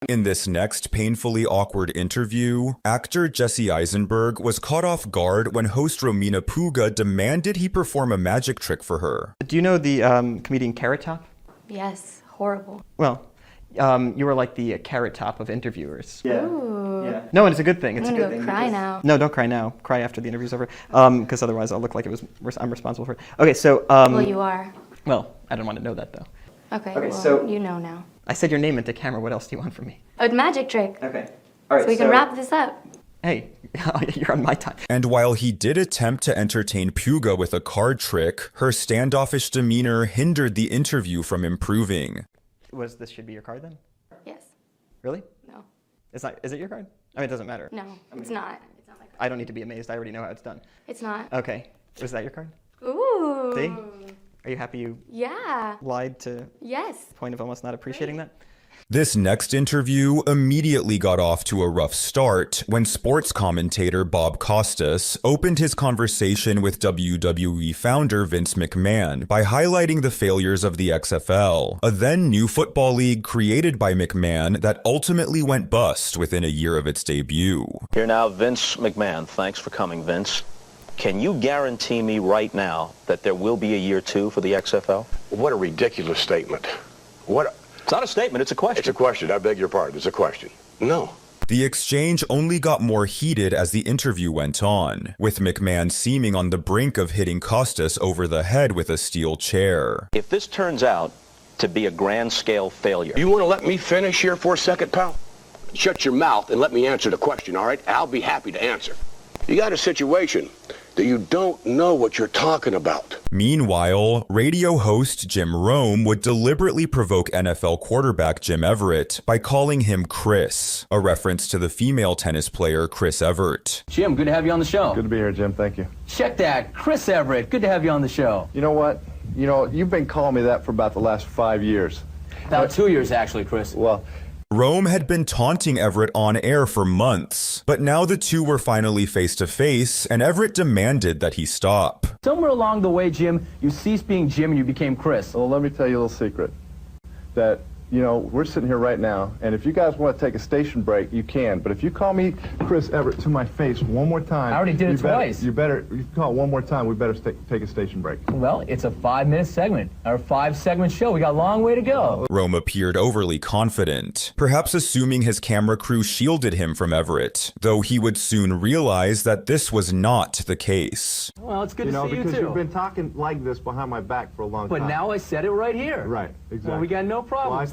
In this next painfully awkward interview, actor Jesse Eisenberg was caught off guard when host Romina Puga demanded he perform a magic trick for her. Do you know the comedian Carrot Top? Yes, horrible. Well, you were like the Carrot Top of interviewers. Yeah. Ooh. Yeah. No, and it's a good thing. It's I'm a good gonna thing. go cry now. No, don't cry now. Cry after the interview's over, because otherwise I'll look like I'm responsible for it. Okay, so. Well, you are. Well, I don't want to know that though. Okay, well, so you know now. I said your name into camera. What else do you want from me? A magic trick. Okay. All right. So we can wrap this up. Hey, you're on my time. And while he did attempt to entertain Puga with a card trick, her standoffish demeanor hindered the interview from improving. This should be your card then? Yes. Really? No. It's not. Is it your card? I mean, it doesn't matter. No, it's not. It's not my card. I don't need to be amazed. I already know how it's done. It's not. Okay. Was that your card? Ooh. See? Are you happy you Yeah. lied to Yes. the point of almost not appreciating that? This next interview immediately got off to a rough start when sports commentator Bob Costas opened his conversation with WWE founder Vince McMahon by highlighting the failures of the XFL, a then new football league created by McMahon that ultimately went bust within a year of its debut. Here now, Vince McMahon. Thanks for coming, Vince. Can you guarantee me right now that there will be a year 2 for the XFL? What a ridiculous statement. It's not a statement, it's a question. It's a question. I beg your pardon. It's a question. No. The exchange only got more heated as the interview went on, with McMahon seeming on the brink of hitting Costas over the head with a steel chair. If this turns out to be a grand-scale failure... You want to let me finish here for a second, pal? Shut your mouth and let me answer the question, all right? I'll be happy to answer. You got a situation that you don't know what you're talking about. Meanwhile, radio host Jim Rome would deliberately provoke NFL quarterback Jim Everett by calling him Chris, a reference to the female tennis player Chris Evert. Jim, good to have you on the show. Good to be here, Jim. Thank you. Check that. Chris Everett, good to have you on the show. You know what? You've been calling me that for about the last 5 years. About 2 years, actually, Chris. Well, Rome had been taunting Everett on air for months, but now the two were finally face to face, and Everett demanded that he stop. Somewhere along the way, Jim, you ceased being Jim and you became Chris. well, let me tell you a little secret. That, we're sitting here right now, and if you guys want to take a station break, you can. But if you call me Chris Everett to my face one more time... I already did it twice. If you call it one more time, we better take a station break. Well, it's a 5-minute segment, or 5-segment show. We got a long way to go. Rome appeared overly confident, perhaps assuming his camera crew shielded him from Everett, though he would soon realize that this was not the case. Well, it's good to see you, because too. you've been talking like this behind my back for a long time. But now I said it right here. Right, exactly. Well, we got no problem. Well,